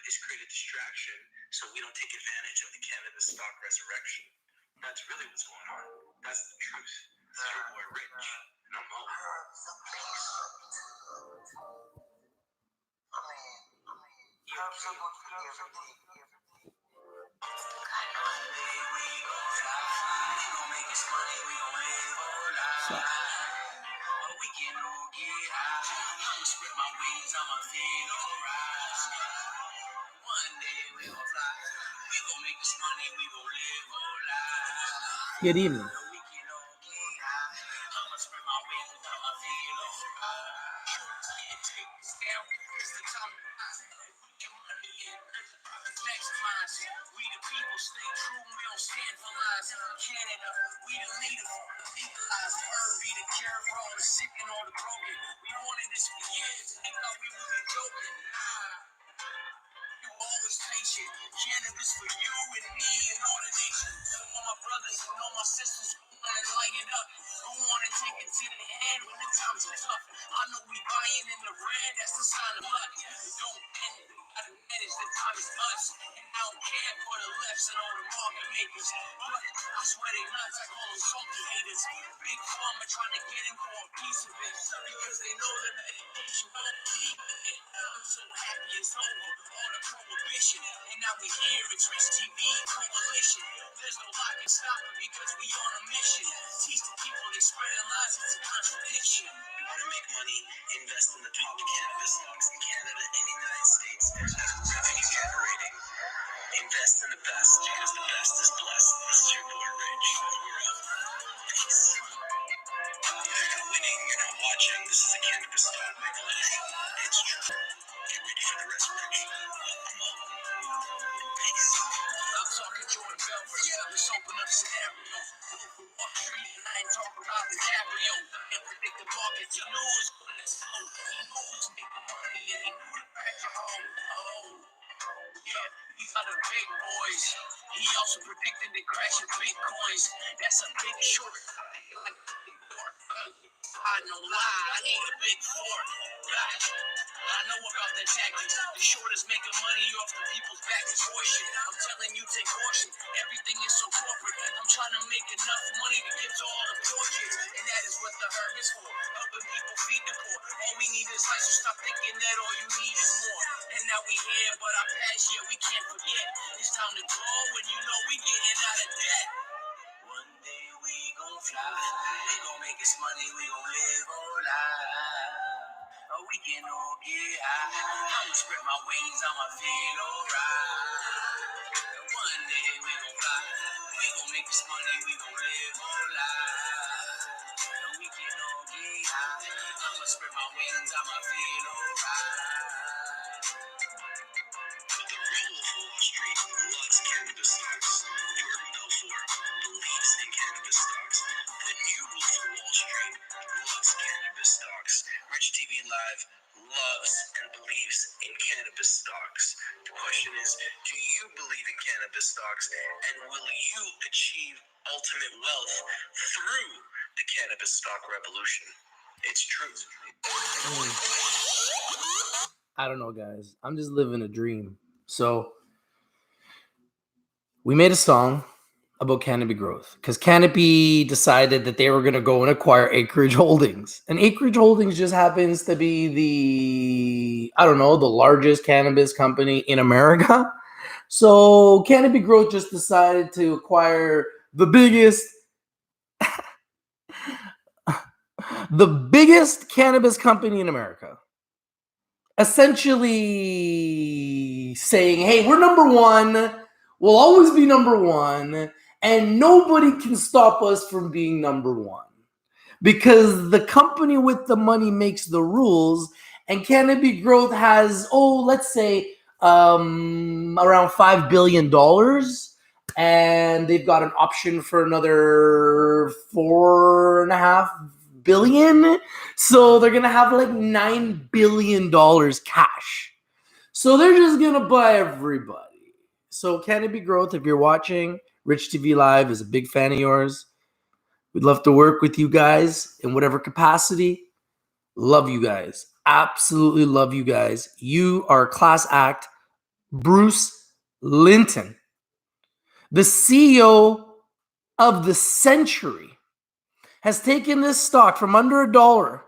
is create a distraction so we don't take advantage of the cannabis stock resurrection. That's really what's going on. That's the truth. This is your boy Rich, and I'm Mo. Have someone forgive me. Good evening. We the people stay true, we don't stand for lies. Canada, we the leaders, legalize. Be the cure for all the sick and all the broken. We wanted this for years, they thought we would be joking. You always patient. Cannabis for you and me and all the nation. All my brothers and all my sisters who wanna light it up, who wanna take it to the head when the times are tough. I know we buying in the red, that's the sign of luck. Don't end it, gotta manage the time is us. And I don't care for the lefts and all the market makers. But I swear they nuts, I call them salty haters. Big pharma trying to get in for a piece of it. Because they know that medication won't keep it. I'm so happy it's over, all the prohibition. And now we here, it's Rich TV Coalition. There's no lock and stopping because we on a mission. Teach the people they spreading lies, it's a contradiction. You want to make money, invest in the top cannabis stocks in Canada and the United States that are revenue generating. Invest in the best because the best is blessed. This is your boy Rich. We're up. Peace. You're not winning, you're not watching. This is a cannabis stock revolution. It's true. Get ready for the resurrection. I'm up. Peace. I'm talking Jordan Belfort. Let's open up scenario. Wall Street, and I ain't talking about the DiCaprio. Can't predict the markets. You know who's going to slow. You know who's making money, and he knew to crack your home. Oh, yeah, these are the big boys. He also predicted the crash of bitcoins. That's a big short. Like a big fork. I no lie, I need a big fork. Gosh, I know about the tactics. The short is making money off the people's backs. It's horseshit. I'm telling you, take caution. Everything is so corporate. I'm trying to make enough money to give to all the poor kids. And that is what the herb is for. Helping people feed the poor. All we need is life, so stop thinking that all you need is more. And now we here, but our past, yeah, we can't forget. It's time to grow, and you know we getting out of debt. One day we gon' fly, we gon' make this money, we gon' live all life. Oh, we can all get high. I'ma spread my wings, I'ma feel alright. And one day we gon' fly, we gon' make this money, we gon' live all life. And we can all get high. I'ma spread my wings, I'ma feel alright. The real Wolf of Wall Street loves cannabis stocks. Jordan Belfort believes in cannabis stocks. The new Wolf of Wall Street loves cannabis stocks. Rich TV Live loves and believes in cannabis stocks. The question is, do you believe in cannabis stocks, and will you achieve ultimate wealth through the cannabis stock revolution? It's truth. I don't know, guys. I'm just living a dream. So we made a song about Canopy growth because Canopy decided that they were going to go and acquire Acreage Holdings. And Acreage Holdings just happens to be the largest cannabis company in America. So Canopy Growth just decided to acquire the biggest cannabis company in America. Essentially saying, hey, we're number one. We'll always be number one. And nobody can stop us from being number one. Because the company with the money makes the rules. And Canopy Growth has, let's say, around $5 billion. And they've got an option for another $4.5 billion. So they're going to have like $9 billion cash. So they're just going to buy everybody. So Canopy Growth, if you're watching, Rich TV Live is a big fan of yours. We'd love to work with you guys in whatever capacity. Love you guys. Absolutely love you guys. You are a class act. Bruce Linton, the CEO of the century, has taken this stock from under $1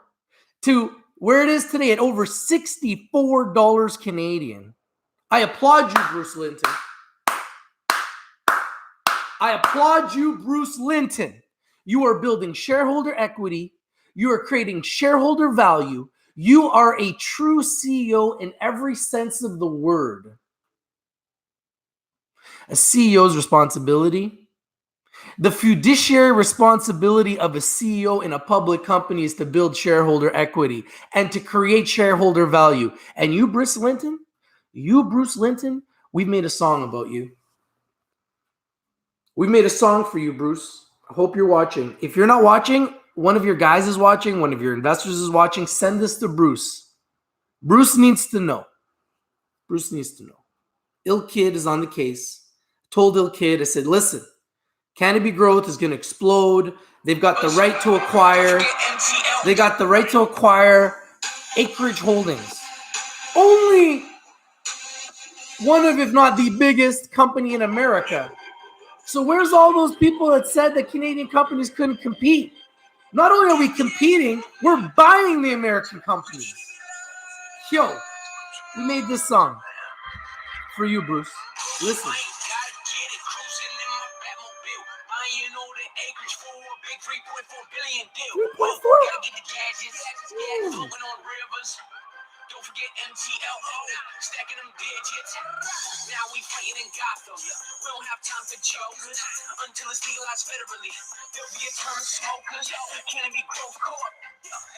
to where it is today at over $64 Canadian. I applaud you, Bruce Linton. I applaud you, Bruce Linton. You are building shareholder equity. You are creating shareholder value. You are a true CEO in every sense of the word. A CEO's responsibility, the fiduciary responsibility of a CEO in a public company is to build shareholder equity and to create shareholder value. And you, Bruce Linton, we've made a song about you. We made a song for you, Bruce. I hope you're watching. If you're not watching, one of your guys is watching, one of your investors is watching, send this to Bruce. Bruce needs to know. Bruce needs to know. IlKid is on the case. I told IlKid, I said, listen, Canopy Growth is going to explode. They've got the right to acquire. They got the right to acquire Acreage Holdings. Only one of, if not the biggest company in America. So where's all those people that said that Canadian companies couldn't compete? Not only are we competing, we're buying the American companies. Yo, we made this song for you, Bruce. Listen. Don't forget MTLO, stacking them digits. Now we fighting in Gotham. We don't have time for jokers until it's legalized federally. There'll be a term of smokers. Canopy Growth Corp.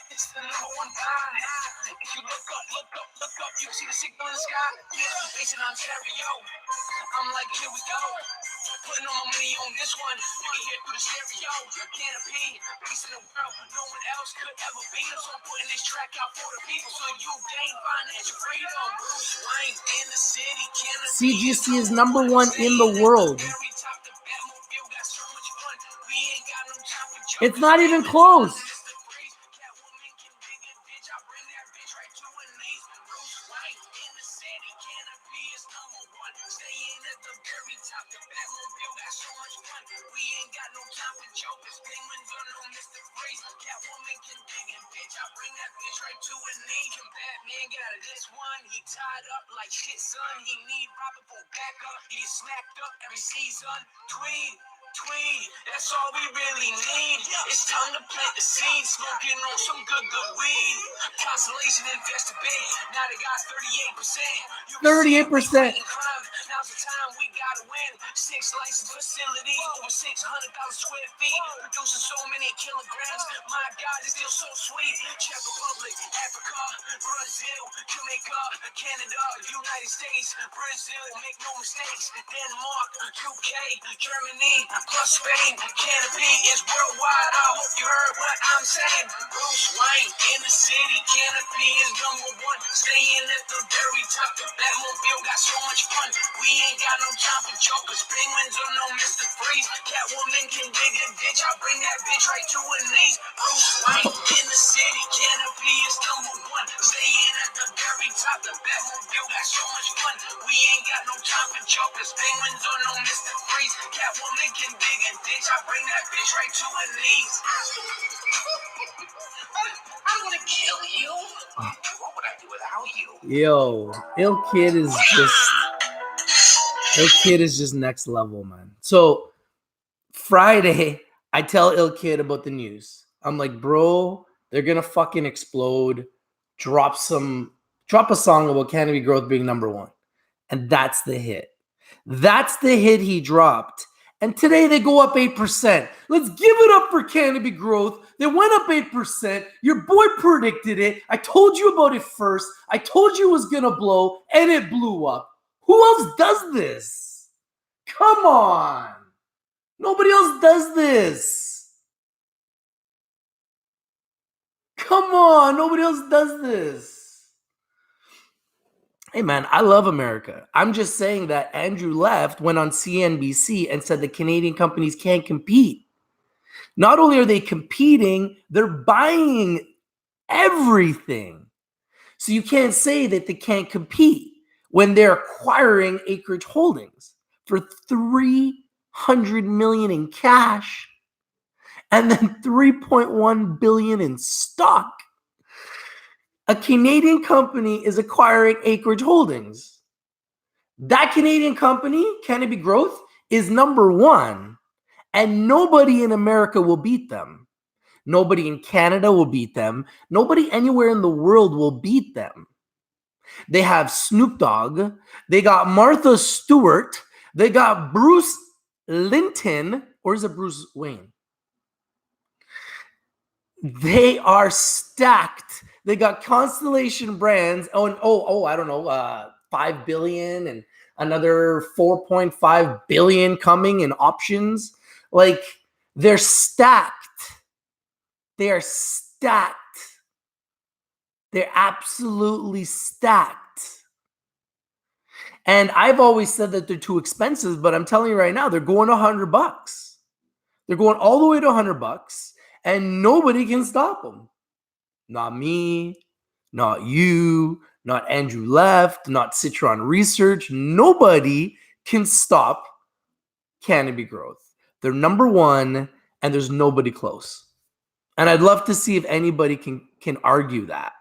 It's the #1 buy. If you look up, you see the signal in the sky. Yeah, based in Ontario. I'm like, here we go. Putting all my money on this one. You can hear through the stereo. Canopy, based in the world, no one else could ever beat us. So I'm putting this track out for the people, so you gain financial freedom. Bruce Wayne in the city. CGC is #1 in the world. It's not even close. Batman get out of this one. He tied up like shit, son. He need Robin for backup. He get snapped up every season. Tweed, that's all we really need. It's time to plant the seed, smoking on some good weed. Constellation investor big. Now they got 38%. 38%. Now's the time we gotta win. 6 licensed facilities, over 600,000 square feet, producing so many kilograms. My God, it's still so sweet. Czech Republic, Africa, Brazil, Jamaica, Canada, United States, Brazil, make no mistakes. Denmark, UK, Germany, plus Spain. Canopy is worldwide. I hope you heard what I'm saying. Bruce Wayne in the city. Canopy is #1. Staying at the very top. The Batmobile got so much fun. We ain't got no time for jokers. Penguins are no Mr. Freeze. Catwoman can dig a ditch. I bring that bitch right to her knees. Bruce Wayne in the city. Canopy is #1. Staying at the very top. The Batmobile got so much fun. We ain't got no time for jokers. Penguins are no Mr. Freeze. Catwoman can dig a ditch. I bring that bitch right to her knees. I'm gonna kill you. What would I do without you? Yo, IlKid is just next level, man. So Friday, I tell IlKid about the news. I'm like, bro, they're gonna fucking explode. Drop a song about Canopy Growth being #1. And that's the hit. That's the hit he dropped. And today they go up 8%. Let's give it up for Canopy Growth. They went up 8%. Your boy predicted it. I told you about it first. I told you it was going to blow, and it blew up. Who else does this? Come on. Nobody else does this. Come on. Nobody else does this. Hey, man, I love America. I'm just saying that Andrew Left went on CNBC and said the Canadian companies can't compete. Not only are they competing, they're buying everything. So you can't say that they can't compete when they're acquiring Acreage Holdings for $300 million in cash and then $3.1 billion in stock. A Canadian company is acquiring Acreage Holdings. That Canadian company, Canopy Growth, is number one, and nobody in America will beat them. Nobody in Canada will beat them. Nobody anywhere in the world will beat them. They have Snoop Dogg. They got Martha Stewart. They got Bruce Linton. Or is it Bruce Wayne? They are stacked. They got Constellation Brands. I don't know, 5 billion and another 4.5 billion coming in options. Like, they're stacked. They are stacked. They're absolutely stacked. And I've always said that they're too expensive, but I'm telling you right now, they're going $100. They're going all the way to $100, and nobody can stop them. Not me, not you, not Andrew Left, not Citron Research. Nobody can stop Canopy Growth. They're number one, and there's nobody close. And I'd love to see if anybody can argue that.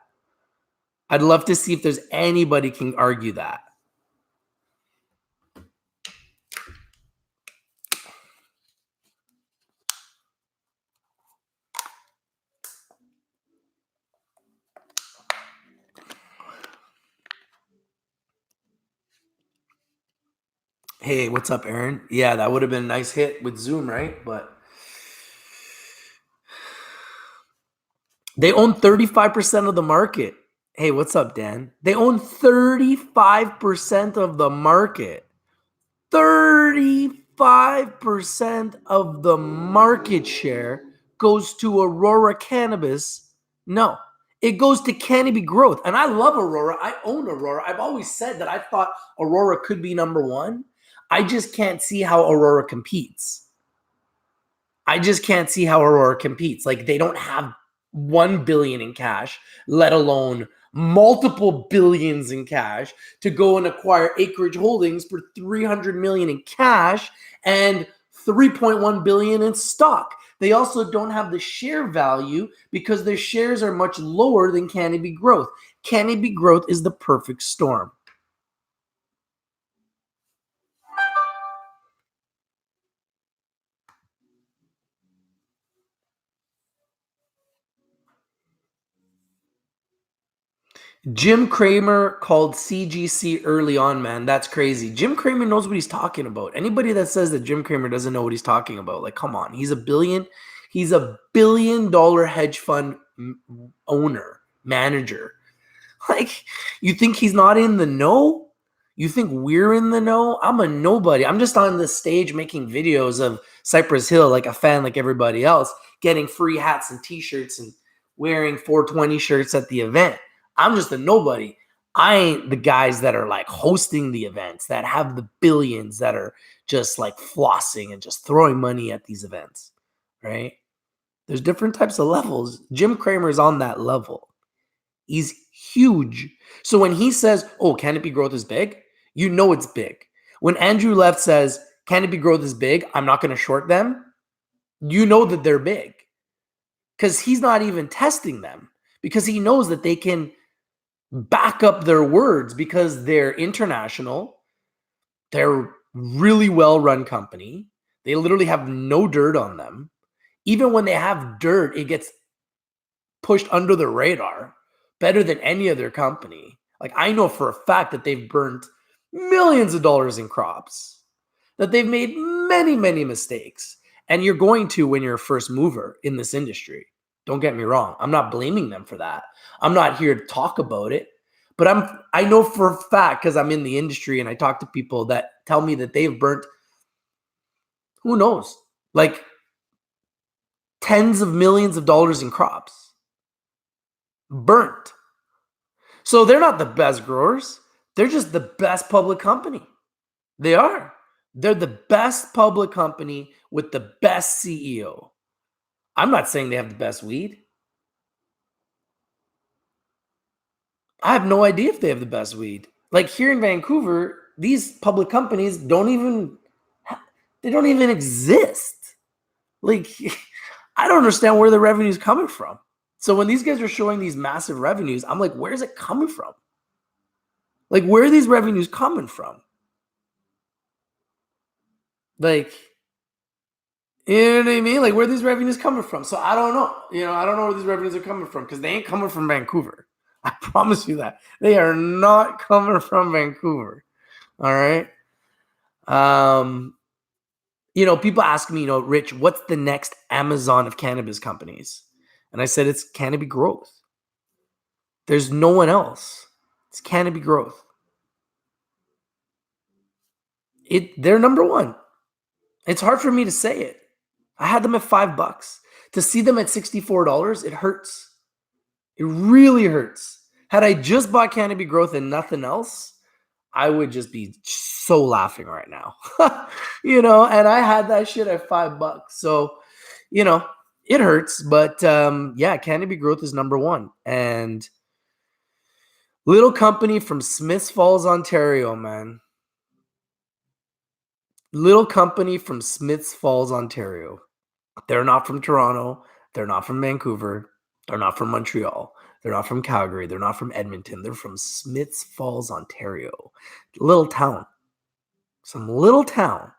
I'd love to see if there's anybody can argue that. Hey, what's up, Aaron? Yeah, that would have been a nice hit with Zoom, right? But they own 35% of the market. Hey, what's up, Dan? They own 35% of the market. 35% of the market share goes to Aurora Cannabis. No, it goes to Canopy Growth. And I love Aurora. I own Aurora. I've always said that I thought Aurora could be number one. I just can't see how Aurora competes. I just can't see how Aurora competes. Like, they don't have 1 billion in cash, let alone multiple billions in cash to go and acquire Acreage Holdings for 300 million in cash and 3.1 billion in stock. They also don't have the share value because their shares are much lower than Canopy Growth. Canopy Growth is the perfect storm. Jim Cramer called CGC early on, man. That's crazy. Jim Cramer knows what he's talking about. Anybody that says that Jim Cramer doesn't know what he's talking about, like, come on. He's a $1 billion hedge fund owner, manager. Like, you think he's not in the know? You think we're in the know? I'm a nobody. I'm just on the stage making videos of Cypress Hill like a fan like everybody else, getting free hats and t-shirts and wearing 420 shirts at the event. I'm just a nobody. I ain't the guys that are like hosting the events, that have the billions, that are just like flossing and just throwing money at these events, right? There's different types of levels. Jim Cramer is on that level. He's huge. So when he says, oh, Canopy Growth is big, you know it's big. When Andrew Left says, Canopy Growth is big, I'm not going to short them, you know that they're big. Because he's not even testing them. Because he knows that they can back up their words because they're international. They're really well-run company. They literally have no dirt on them. Even when they have dirt, it gets pushed under the radar better than any other company. Like, I know for a fact that they've burnt millions of dollars in crops, that they've made many, many mistakes. And you're going to when you're a first mover in this industry. Don't get me wrong. I'm not blaming them for that. I'm not here to talk about it. But I know for a fact, because I'm in the industry and I talk to people that tell me that they've burnt, who knows, like tens of millions of dollars in crops. Burnt. So they're not the best growers. They're just the best public company. They are. They're the best public company with the best CEO. I'm not saying they have the best weed. I have no idea if they have the best weed. Like here in Vancouver, these public companies don't even exist. Like, I don't understand where the revenue is coming from. So when these guys are showing these massive revenues, I'm like, where's it coming from? Like, where are these revenues coming from? Like, you know what I mean? Like, where are these revenues coming from? So I don't know. I don't know where these revenues are coming from because they ain't coming from Vancouver. I promise you that. They are not coming from Vancouver. All right. People ask me, Rich, what's the next Amazon of cannabis companies? And I said, it's Canopy Growth. There's no one else. It's Canopy Growth. They're number one. It's hard for me to say it. I had them at $5. To see them at $64, it hurts. It really hurts. Had I just bought Canopy Growth and nothing else, I would just be so laughing right now. And I had that shit at $5. So, it hurts. But Canopy Growth is number one. And little company from Smiths Falls, Ontario, man. Little company from Smiths Falls, Ontario. They're not from Toronto. They're not from Vancouver. They're not from Montreal. They're not from Calgary. They're not from Edmonton. They're from Smiths Falls, Ontario. Little town. Some little town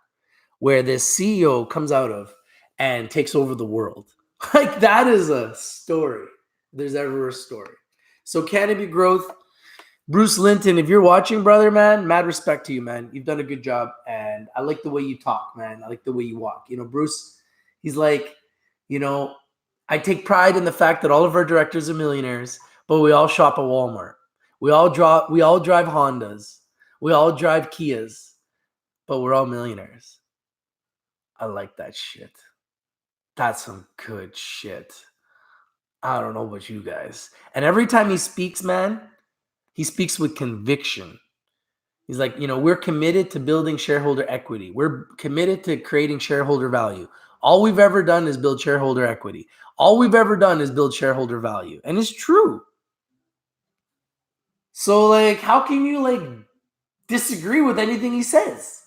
where this CEO comes out of and takes over the world. Like, that is a story. There's ever a story. So Canopy Growth, Bruce Linton, if you're watching, brother, man, mad respect to you, man. You've done a good job, and I like the way you talk, man. I like the way you walk. Bruce, he's like, I take pride in the fact that all of our directors are millionaires, but we all shop at Walmart. We all drive Hondas. We all drive Kias, but we're all millionaires. I like that shit. That's some good shit. I don't know about you guys. And every time he speaks, man, he speaks with conviction. He's like, we're committed to building shareholder equity. We're committed to creating shareholder value. All we've ever done is build shareholder equity. All we've ever done is build shareholder value. And it's true. So, like, how can you, disagree with anything he says?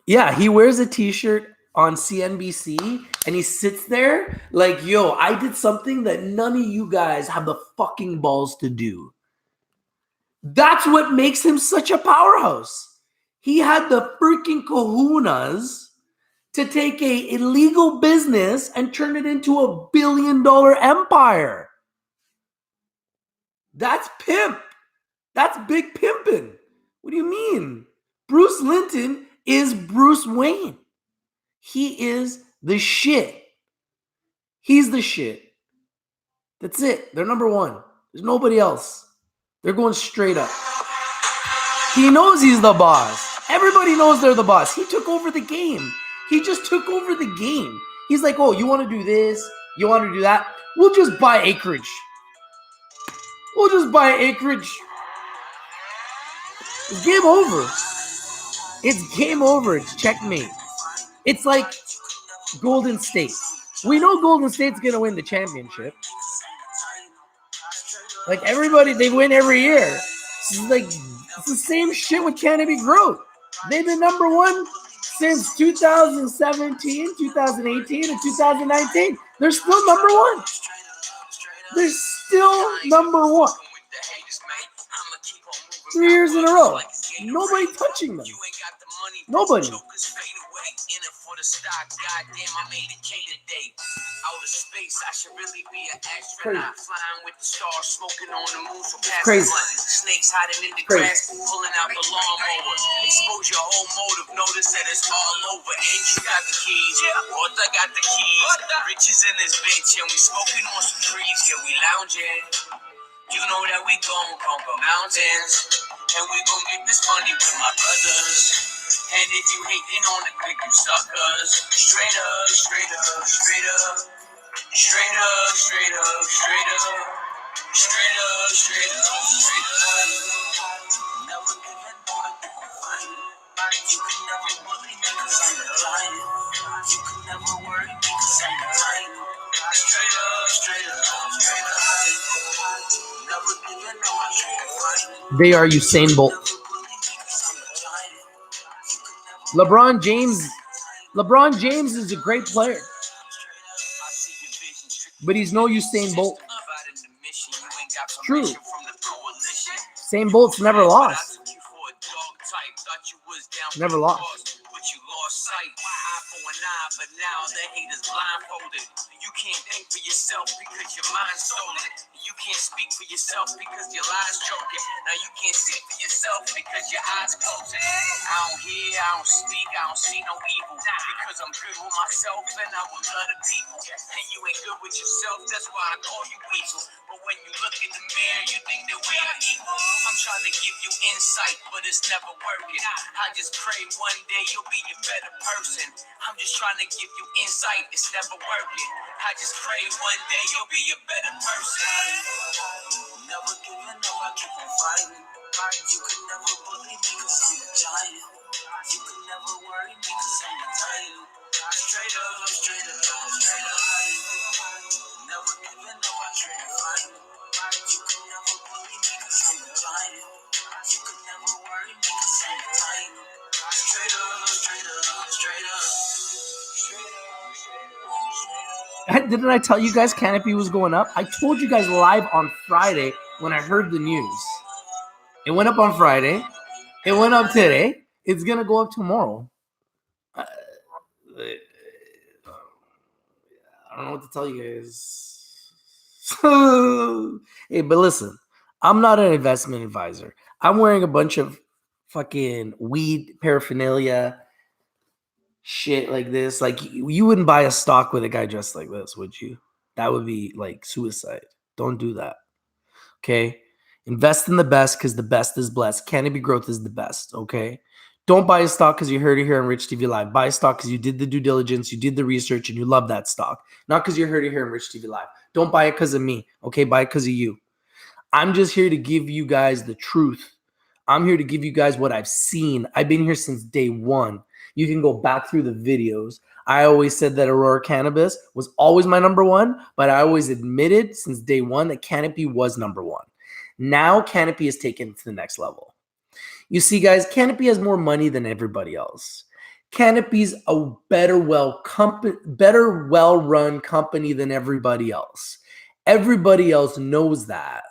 Yeah, he wears a t-shirt on CNBC and he sits there like, yo, I did something that none of you guys have the fucking balls to do. That's what makes him such a powerhouse. He had the freaking kahunas to take a illegal business and turn it into a $1 billion empire. That's pimp. That's big pimping. What do you mean? Bruce Linton is Bruce Wayne. He is the shit. He's the shit. That's it. They're number one. There's nobody else. They're going straight up. He knows he's the boss. Everybody knows they're the boss. He took over the game. He just took over the game. He's like, oh, you want to do this? You want to do that? We'll just buy acreage. We'll just buy acreage. It's game over. It's game over. It's checkmate. It's like Golden State. We know Golden State's going to win the championship. Like, everybody, they win every year. It's the same shit with Canopy Growth. They've been number one since 2017, 2018, and 2019. They're still number one. They're still number one. 3 years in a row. Nobody touching them. Nobody. Outer space, I should really be an astronaut. Flying with the stars, smoking on the moon. So crazy. Snakes hiding in the grass, pulling out the lawnmower. Expose your whole motive, notice that it's all over. And you got the keys, Ortha got the keys. Riches in this bitch, and we smoking on some trees. Yeah, we lounging. You know that we gon' conquer mountains, and we gon' get this money with my brothers. And if you hating on the quick, you suckers. Straight up, straight up, straight up. Straight up, straight up, straight up. Straight up, straight up, straight up. Never give it more than you find. You can never worry because I'm alive. You can never worry because I'm alive. Straight up, straight up, They are Usain Bolt. LeBron James is a great player, but he's no Usain Bolt. It's true. Usain Bolt's never lost. Never lost. But you lost sight. Eye for an eye, but now the haters blindfolded. You can't think for yourself because your mind's stolen. You can't speak for yourself because your lies choking. Now you can't see for yourself because your eyes closing. I don't hear, I don't speak, I don't see no evil. Because I'm good with myself and I will love the people. And you ain't good with yourself, that's why I call you weasel. But when you look in the mirror, you think that we are equal. I'm trying to give you insight, but it's never working. I just pray one day you'll be a better person. I'm just trying to give you insight, it's never working. I just pray one day you'll be a better person. Never giving up, I keep on fighting. You can never bully me cause I'm a giant. You can never worry me cause I'm a titan. Straight up, straight up, straight up. Never giving up, I keep on fighting. You can never bully me cause I'm a giant. You can never worry me cause I'm a titan. Straight up, straight up, straight up. Didn't I tell you guys Canopy was going up? I told you guys live on Friday when I heard the news. It went up on Friday. It went up today. It's going to go up tomorrow. I don't know what to tell you guys. Hey, but listen, I'm not an investment advisor. I'm wearing a bunch of fucking weed paraphernalia shit like this. Like, you wouldn't buy a stock with a guy dressed like this, would you? That would be like suicide. Don't do that. Okay? Invest in the best because the best is blessed. Canopy Growth is the best. Okay? Don't buy a stock because you heard it here on Rich TV Live. Buy a stock because you did the due diligence, you did the research, and you love that stock. Not because you heard it here on Rich TV Live. Don't buy it because of me. Okay? Buy it because of you. I'm just here to give you guys the truth. I'm here to give you guys what I've seen. I've been here since day one. You can go back through the videos. I always said that Aurora Cannabis was always my number one, but I always admitted since day one that Canopy was number one. Now Canopy is taken to the next level. You see, guys, Canopy has more money than everybody else. Canopy's a better well-run company than everybody else. Everybody else knows that.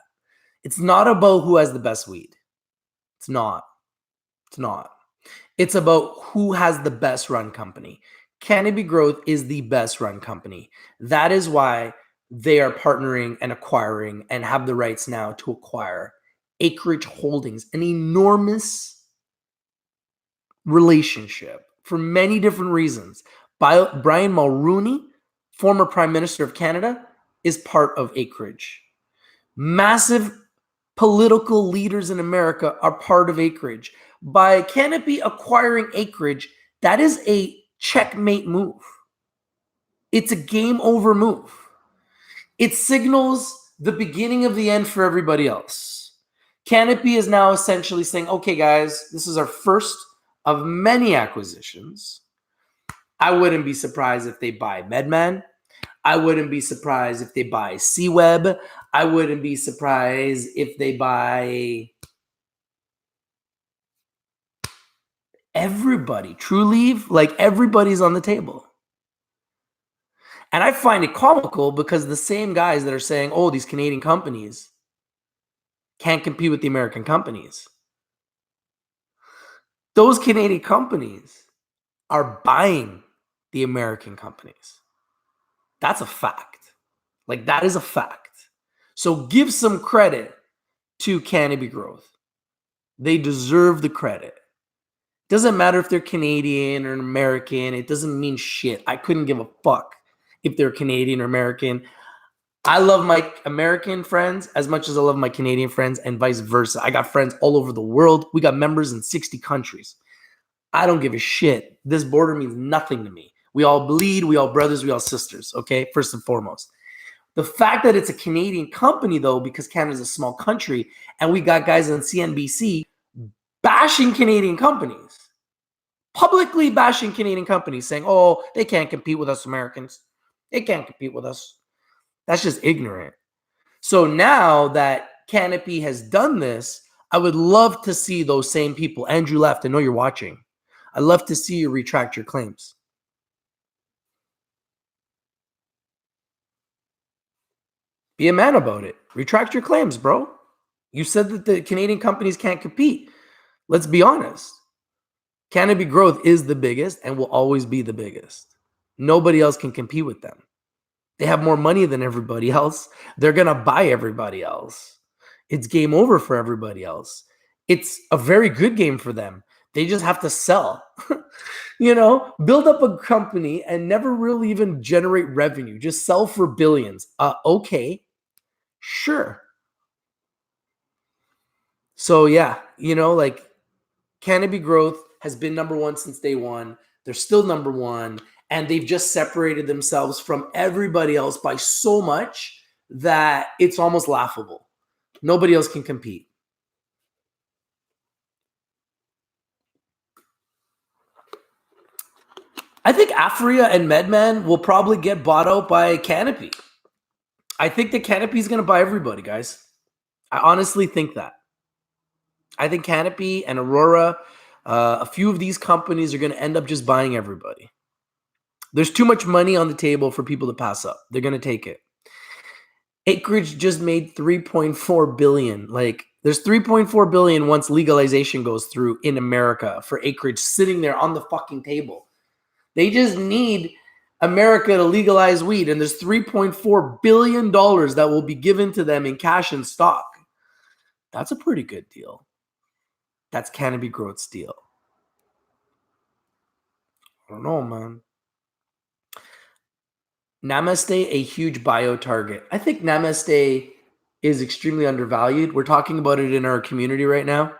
It's not about who has the best weed. It's not. It's not. It's about who has the best run company. Canopy Growth is the best run company. That is why they are partnering and acquiring and have the rights now to acquire Acreage Holdings, an enormous relationship for many different reasons. Brian Mulroney, former Prime Minister of Canada, is part of Acreage. Massive political leaders in America are part of Acreage. By Canopy acquiring Acreage, that is a checkmate move. It's a game over move. It signals the beginning of the end for everybody else. Canopy is now essentially saying, okay, guys, this is our first of many acquisitions. I wouldn't be surprised if they buy MedMan. I wouldn't be surprised if they buy C-Web. I wouldn't be surprised if they buy everybody. TrueLeave, like everybody's on the table. And I find it comical because the same guys that are saying, oh, these Canadian companies can't compete with the American companies. Those Canadian companies are buying the American companies. That's a fact. Like, that is a fact. So give some credit to Canopy Growth. They deserve the credit. Doesn't matter if they're Canadian or American. It doesn't mean shit. I couldn't give a fuck if they're Canadian or American. I love my American friends as much as I love my Canadian friends and vice versa. I got friends all over the world. We got members in 60 countries. I don't give a shit. This border means nothing to me. We all bleed. We all brothers. We all sisters. Okay, first and foremost. The fact that it's a Canadian company, though, because Canada's a small country, and we got guys on CNBC bashing Canadian companies, publicly bashing Canadian companies, saying, oh, they can't compete with us Americans. They can't compete with us. That's just ignorant. So now that Canopy has done this, I would love to see those same people. Andrew Left, I know you're watching. I'd love to see you retract your claims. Be a man about it. Retract your claims, bro. You said that the Canadian companies can't compete. Let's be honest. Canopy Growth is the biggest and will always be the biggest. Nobody else can compete with them. They have more money than everybody else. They're going to buy everybody else. It's game over for everybody else. It's a very good game for them. They just have to sell. Build up a company and never really even generate revenue. Just sell for billions. Okay, sure. So yeah, Canopy Growth has been number one since day one. They're still number one, and they've just separated themselves from everybody else by so much that it's almost laughable. Nobody else can compete. I think Aphria and MedMan will probably get bought out by Canopy. I think that Canopy is going to buy everybody, guys. I honestly think that. I think Canopy and Aurora, a few of these companies are going to end up just buying everybody. There's too much money on the table for people to pass up. They're going to take it. Acreage just made $3.4 billion. There's $3.4 billion once legalization goes through in America for Acreage sitting there on the fucking table. They just need America to legalize weed, and there's $3.4 billion that will be given to them in cash and stock. That's a pretty good deal. That's Canopy Growth's deal. I don't know, man. Namaste, a huge bio target. I think Namaste is extremely undervalued. We're talking about it in our community right now.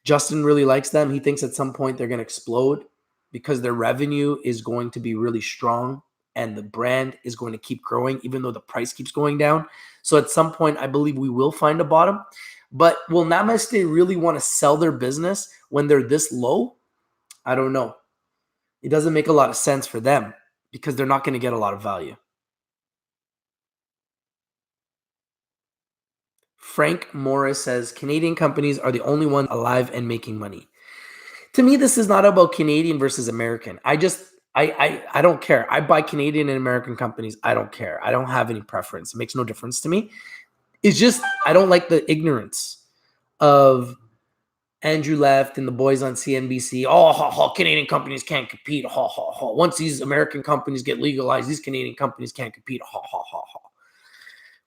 Justin really likes them. He thinks at some point they're going to explode because their revenue is going to be really strong and the brand is going to keep growing even though the price keeps going down. So at some point, I believe we will find a bottom. But will Namaste really want to sell their business when they're this low? I don't know. It doesn't make a lot of sense for them because they're not going to get a lot of value. Frank Morris says, Canadian companies are the only ones alive and making money. To me, this is not about Canadian versus American. I don't care. I buy Canadian and American companies. I don't care. I don't have any preference. It makes no difference to me. It's just, I don't like the ignorance of Andrew Left and the boys on CNBC. Canadian companies can't compete. Once these American companies get legalized, these Canadian companies can't compete.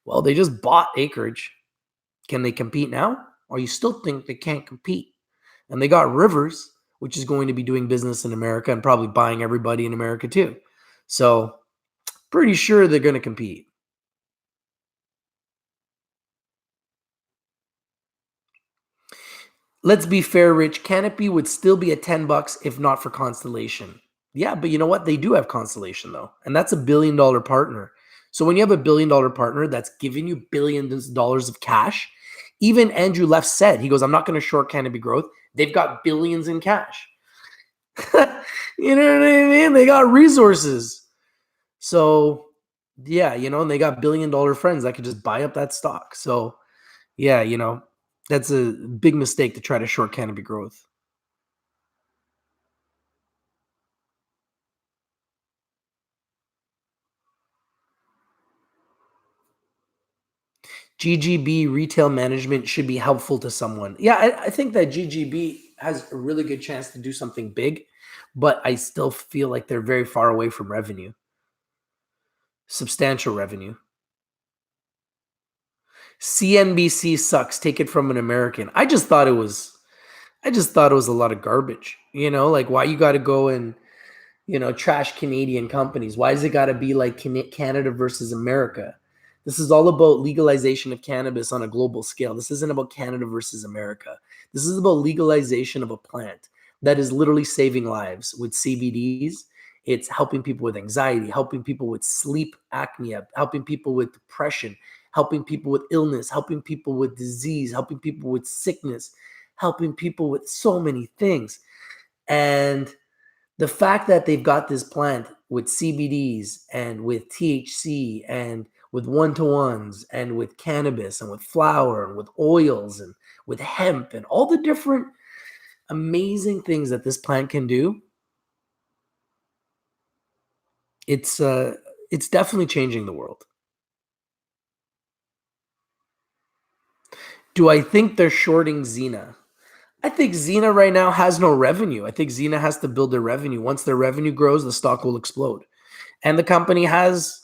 Well, they just bought Acreage. Can they compete now? Or you still think they can't compete? And they got Rivers, which is going to be doing business in America and probably buying everybody in America too. So pretty sure they're going to compete. Let's be fair, Rich. Canopy would still be at $10 if not for Constellation. Yeah, but you know what? They do have Constellation though. And that's $1 billion partner. So when you have $1 billion partner that's giving you billions of dollars of cash, even Andrew Left said, he goes, I'm not going to short Canopy Growth. They've got billions in cash. You know what I mean? They got resources. So yeah, and they got $1 billion friends that could just buy up that stock. So yeah, that's a big mistake to try to short Canopy Growth. GGB retail management should be helpful to someone. Yeah, I think that GGB has a really good chance to do something big, but I still feel like they're very far away from revenue. Substantial revenue. CNBC sucks. Take it from an American. I just thought it was a lot of garbage. Why you got to go and trash Canadian companies? Why does it got to be like Canada versus America? This is all about legalization of cannabis on a global scale. This isn't about Canada versus America. This is about legalization of a plant that is literally saving lives with CBDs. It's helping people with anxiety, helping people with sleep apnea, helping people with depression, helping people with illness, helping people with disease, helping people with sickness, helping people with so many things. And the fact that they've got this plant with CBDs and with THC and with one-to-ones and with cannabis and with flower and with oils and with hemp and all the different amazing things that this plant can do, it's definitely changing the world. Do I think they're shorting Xena? I think Xena right now has no revenue. I think Xena has to build their revenue. Once their revenue grows, the stock will explode. And the company has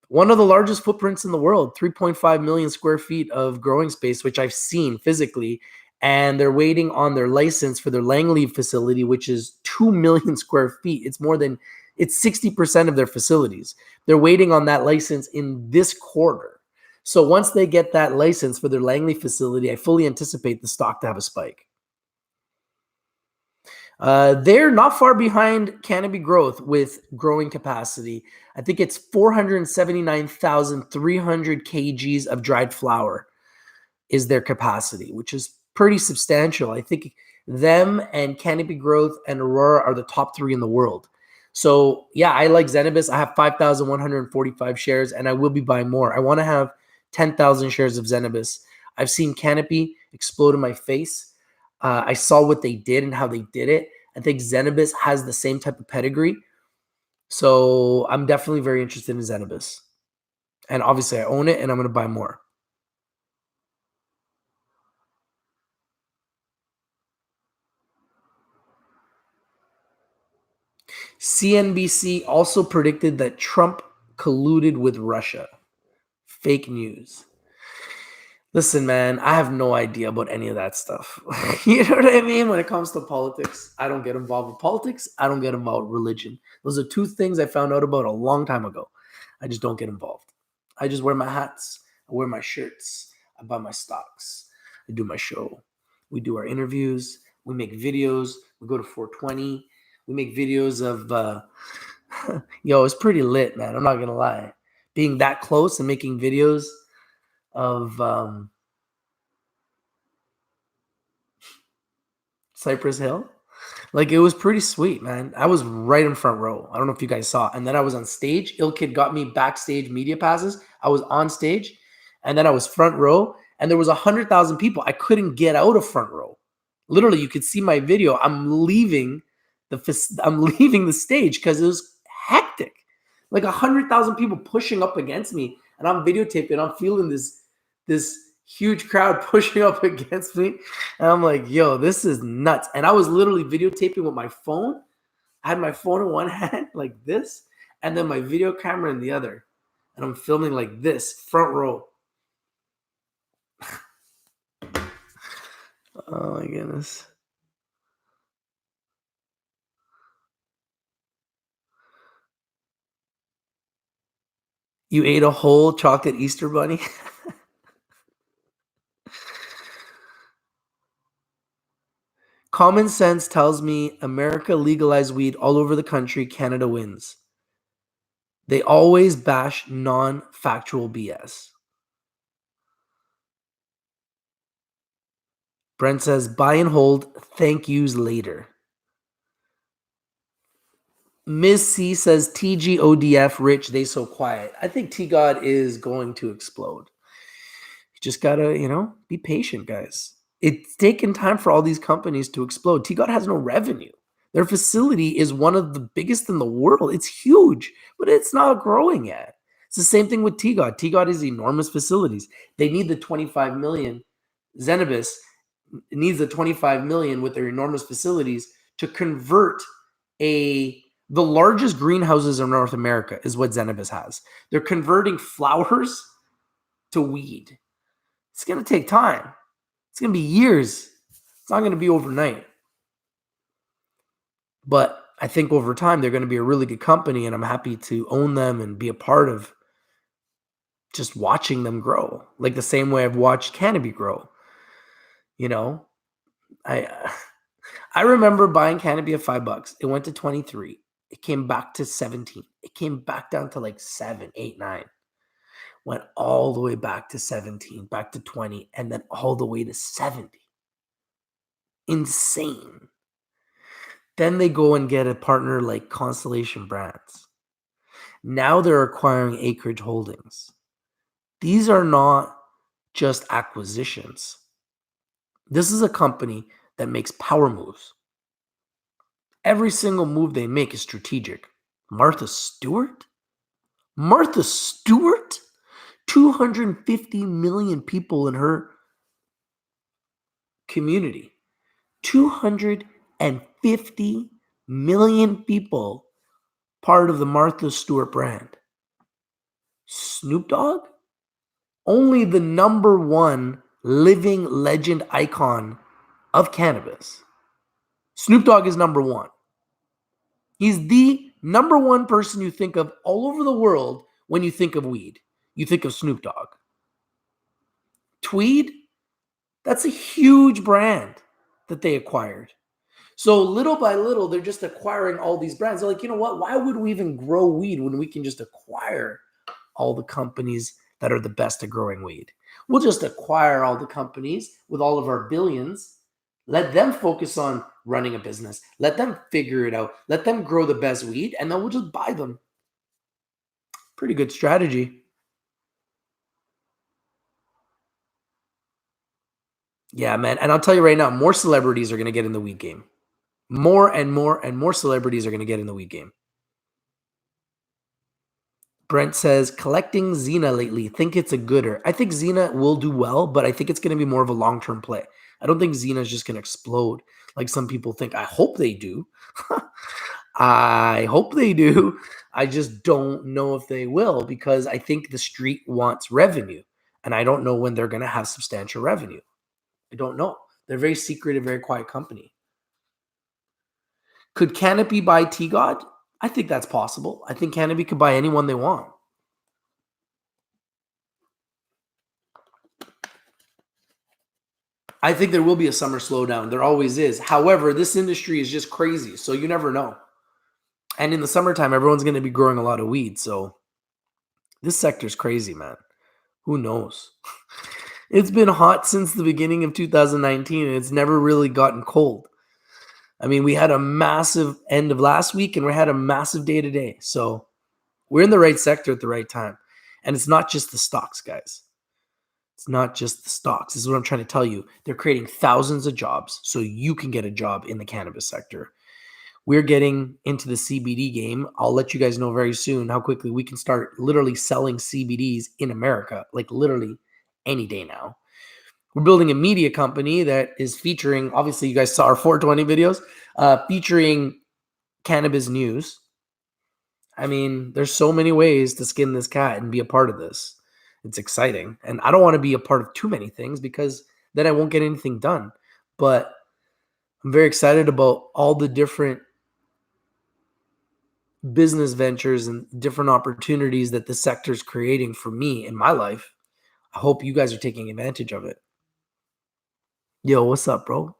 one of the largest footprints in the world, 3.5 million square feet of growing space, which I've seen physically. And they're waiting on their license for their Langley facility, which is 2 million square feet. It's 60% of their facilities. They're waiting on that license in this quarter. So once they get that license for their Langley facility, I fully anticipate the stock to have a spike. They're not far behind Canopy Growth with growing capacity. I think it's 479,300 kgs of dried flower is their capacity, which is pretty substantial. I think them and Canopy Growth and Aurora are the top 3 in the world. So yeah, I like Zenabis. I have 5,145 shares and I will be buying more. I want to have 10,000 shares of Zenabis. I've seen Canopy explode in my face. I saw what they did and how they did it. I think Zenabis has the same type of pedigree. So I'm definitely very interested in Zenabis. And obviously I own it and I'm going to buy more. CNBC also predicted that Trump colluded with Russia. Fake news. Listen, man, I have no idea about any of that stuff. You know what I mean? When it comes to politics, I don't get involved with politics. I don't get involved with religion. Those are 2 things I found out about a long time ago. I just don't get involved. I just wear my hats. I wear my shirts. I buy my stocks. I do my show. We do our interviews. We make videos. We go to 420. We make videos of, yo, it's pretty lit, man. I'm not going to lie. Being that close and making videos of Cypress Hill. Like, it was pretty sweet, man. I was right in front row. I don't know if you guys saw. And then I was on stage. Ill Kid got me backstage media passes. I was on stage, and then I was front row, and there was 100,000 people. I couldn't get out of front row. Literally, you could see my video. I'm leaving the stage because it was hectic. Like 100,000 people pushing up against me, and I'm videotaping. I'm feeling this huge crowd pushing up against me. And I'm like, yo, this is nuts. And I was literally videotaping with my phone. I had my phone in one hand like this, and then my video camera in the other. And I'm filming like this, front row. Oh my goodness. You ate a whole chocolate Easter bunny? Common sense tells me America legalized weed all over the country. Canada wins. They always bash non-factual BS. Brent says, buy and hold. Thank yous later. Ms. C says, TGODF, rich, they so quiet. I think T-God is going to explode. You just got to, be patient, guys. It's taken time for all these companies to explode. T-God has no revenue. Their facility is one of the biggest in the world. It's huge, but it's not growing yet. It's the same thing with T-God. T-God is enormous facilities. They need the 25 million. Zenabis needs the 25 million with their enormous facilities to convert the largest greenhouses in North America is what Zenabis has. They're converting flowers to weed. It's going to take time. It's going to be years. It's not going to be overnight. But I think over time, they're going to be a really good company, and I'm happy to own them and be a part of just watching them grow, like the same way I've watched Canopy grow. I remember buying Canopy at $5. It went to 23. It came back to 17. It came back down to like 7, 8, 9. Went all the way back to 17, back to 20, and then all the way to 70. Insane. Then they go and get a partner like Constellation Brands. Now they're acquiring Acreage Holdings. These are not just acquisitions. This is a company that makes power moves. Every single move they make is strategic. Martha Stewart? 250 million people in her community. 250 million people part of the Martha Stewart brand. Snoop Dogg? Only the number one living legend icon of cannabis. Snoop Dogg is number one. He's the number one person you think of all over the world when you think of weed. You think of Snoop Dogg. Tweed? That's a huge brand that they acquired. So little by little, they're just acquiring all these brands. They're like, you know what? Why would we even grow weed when we can just acquire all the companies that are the best at growing weed? We'll just acquire all the companies with all of our billions. Let them focus on running a business. Let them figure it out. Let them grow the best weed, and then we'll just buy them. Pretty good strategy. Yeah, man. And I'll tell you right now, more celebrities are going to get in the weed game. More and more celebrities are going to get in the weed game. Brent says, collecting Xena lately. Think it's a gooder. I think Xena will do well, but I think it's going to be more of a long-term play. I don't think Xena is just going to explode like some people think. I hope they do. I hope they do. I just don't know if they will because I think the street wants revenue, and I don't know when they're going to have substantial revenue. I don't know. They're a very secretive, very quiet company. Could Canopy buy T-God? I think that's possible. I think Canopy could buy anyone they want. I think there will be a summer slowdown. There always is. However, this industry is just crazy, so you never know. And in the summertime, everyone's going to be growing a lot of weed, so this sector's crazy, man. Who knows? It's been hot since the beginning of 2019, and it's never really gotten cold. I mean, we had a massive end of last week, and we had a massive day today. So we're in the right sector at the right time. And it's not just the stocks, guys. It's not just the stocks. This is what I'm trying to tell you. They're creating thousands of jobs so you can get a job in the cannabis sector. We're getting into the CBD game. I'll let you guys know very soon how quickly we can start literally selling CBDs in America, like literally any day now. We're building a media company that is featuring, obviously you guys saw our 420 videos, featuring cannabis news. I mean, there's so many ways to skin this cat and be a part of this. It's exciting. And I don't want to be a part of too many things because then I won't get anything done. But I'm very excited about all the different business ventures and different opportunities that the sector is creating for me in my life. I hope you guys are taking advantage of it. Yo, what's up, bro?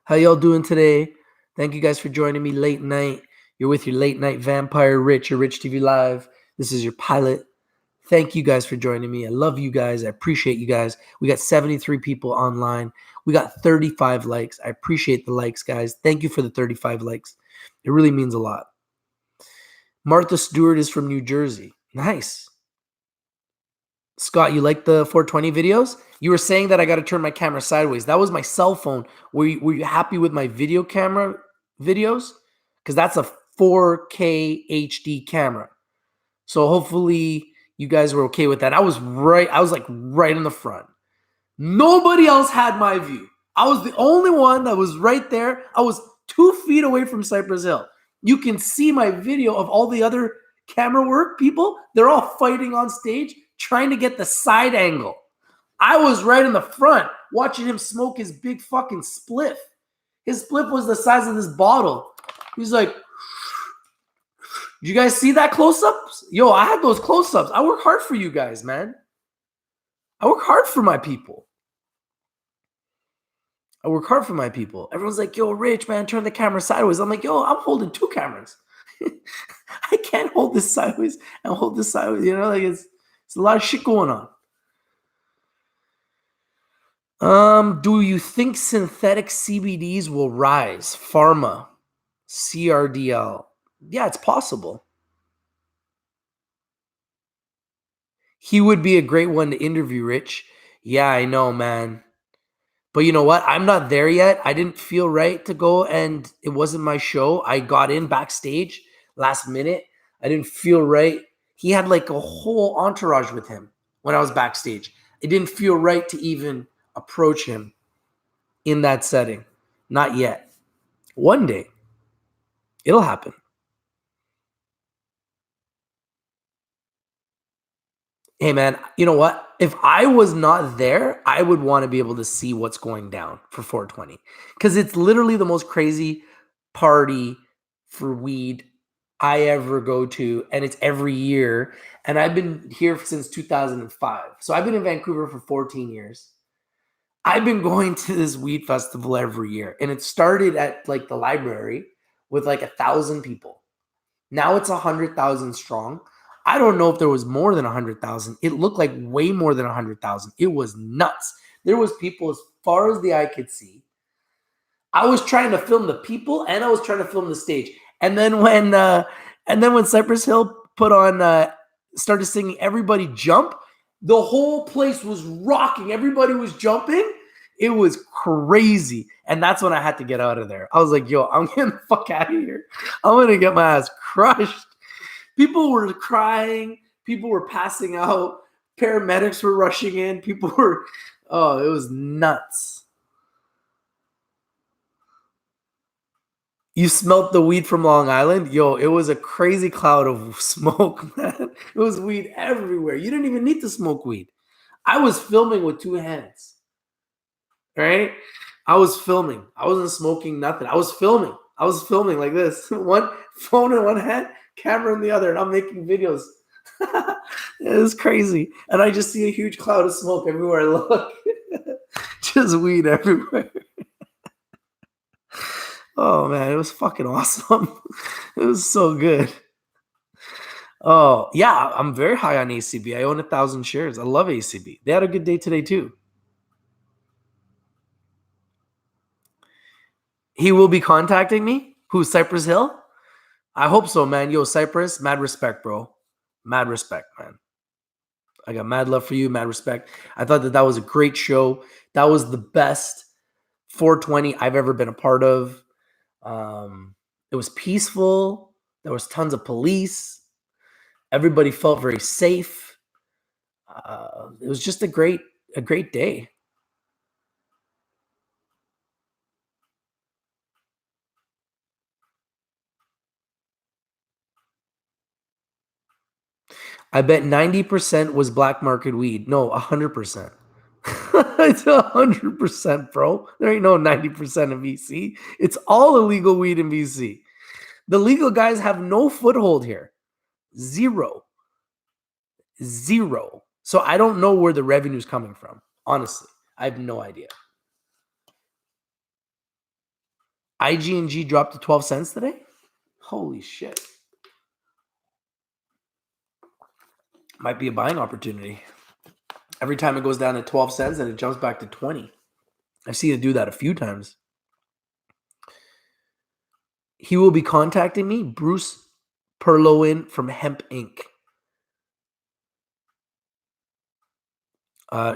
How y'all doing today? Thank you guys for joining me late night. You're with your late night vampire Rich, your Rich TV Live. This is your pilot. Thank you guys for joining me. I love you guys. I appreciate you guys. We got 73 people online. We got 35 likes. I appreciate the likes, guys. Thank you for the 35 likes. It really means a lot. Martha Stewart is from New Jersey. Nice. Scott, you like the 420 videos? You were saying that I got to turn my camera sideways. That was my cell phone. Were you happy with my video camera videos? Because that's a 4K HD camera. So hopefully you guys were okay with that. I was like right in the front. Nobody else had my view. I was the only one that was right there. I was 2 feet away from Cypress Hill. You can see my video of all the other camera work people. They're all fighting on stage, trying to get the side angle. I was right in the front watching him smoke his big fucking spliff. His spliff was the size of this bottle. He's like, did you guys see that close-ups? Yo, I had those close-ups. I work hard for you guys, man. I work hard for my people. Everyone's like, yo, Rich, man, turn the camera sideways. I'm like, yo, I'm holding 2 cameras. I can't hold this sideways and hold this sideways. You know, like it's a lot of shit going on. Do you think synthetic CBDs will rise? Pharma, CRDL. Yeah, it's possible. He would be a great one to interview, Rich. Yeah, I know, man. But you know what? I'm not there yet. I didn't feel right to go, and it wasn't my show. I got in backstage last minute. I didn't feel right. He had like a whole entourage with him when I was backstage. It didn't feel right to even approach him in that setting. Not yet. One day, it'll happen. Hey, man, you know what? If I was not there, I would want to be able to see what's going down for 420 because it's literally the most crazy party for weed I ever go to. And it's every year. And I've been here since 2005. So I've been in Vancouver for 14 years. I've been going to this weed festival every year. And it started at like the library with like 1,000 people. Now it's 100,000 strong. I don't know if there was more than 100,000. It looked like way more than 100,000. It was nuts. There was people as far as the eye could see. I was trying to film the people and I was trying to film the stage. And then when Cypress Hill put on started singing Everybody Jump, the whole place was rocking. Everybody was jumping. It was crazy. And that's when I had to get out of there. I was like, yo, I'm getting the fuck out of here. I'm going to get my ass crushed. People were crying. People were passing out. Paramedics were rushing in. It was nuts. You smelt the weed from Long Island? Yo, it was a crazy cloud of smoke, man. It was weed everywhere. You didn't even need to smoke weed. I was filming with 2 hands. Right? I was filming. I wasn't smoking nothing. I was filming like this. One phone in one hand, camera in the other, and I'm making videos. It was crazy. And I just see a huge cloud of smoke everywhere I look. Just weed everywhere. Oh, man, it was fucking awesome. It was so good. Oh, yeah, I'm very high on ACB. I own 1,000 shares. I love ACB. They had a good day today, too. He will be contacting me? Who's Cypress Hill? I hope so, man. Yo, Cypress, mad respect, bro. Mad respect, man. I got mad love for you, mad respect. I thought that was a great show. That was the best 420 I've ever been a part of. It was peaceful. There was tons of police. Everybody felt very safe. It was just a great day. I bet 90% was black market weed. No, 100%. It's 100%, bro. There ain't no 90% in BC. It's all illegal weed in BC. The legal guys have no foothold here. Zero. So I don't know where the revenue's coming from. Honestly, I have no idea. IG&G dropped to 12 cents today? Holy shit. Might be a buying opportunity. Every time it goes down to 12 cents and it jumps back to 20. I've seen it do that a few times. He will be contacting me, Bruce Perloin from Hemp Inc.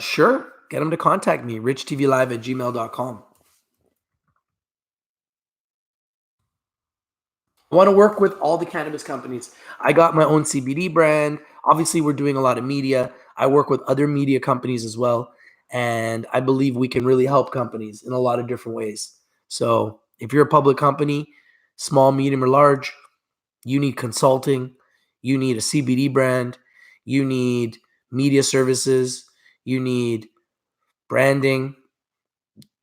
Sure. Get him to contact me, richtvlive@gmail.com. I want to work with all the cannabis companies. I got my own CBD brand. Obviously, we're doing a lot of media. I work with other media companies as well. And I believe we can really help companies in a lot of different ways. So if you're a public company, small, medium, or large, you need consulting, you need a CBD brand, you need media services, you need branding,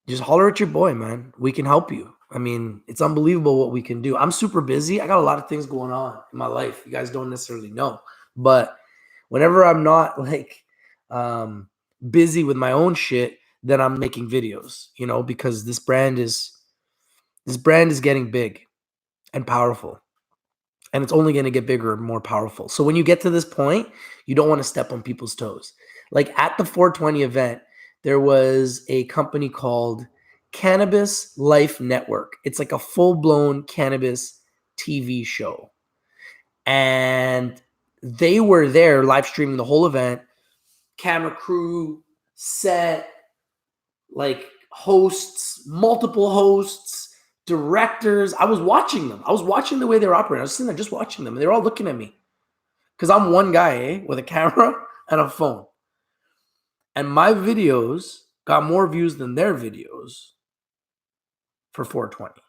just holler at your boy, man. We can help you. I mean, it's unbelievable what we can do. I'm super busy. I got a lot of things going on in my life. You guys don't necessarily know. But whenever I'm not like busy with my own shit, then I'm making videos, because this brand is getting big and powerful. And it's only going to get bigger and more powerful. So when you get to this point, you don't want to step on people's toes. Like at the 420 event, there was a company called Cannabis Life Network. It's like a full-blown cannabis TV show. And they were there live streaming the whole event. camera crew, set, like hosts, multiple hosts, directors. I was watching them. I was watching the way they were operating. I was sitting there just watching them. And they were all looking at me because I'm one guy with a camera and a phone. And my videos got more views than their videos for 420.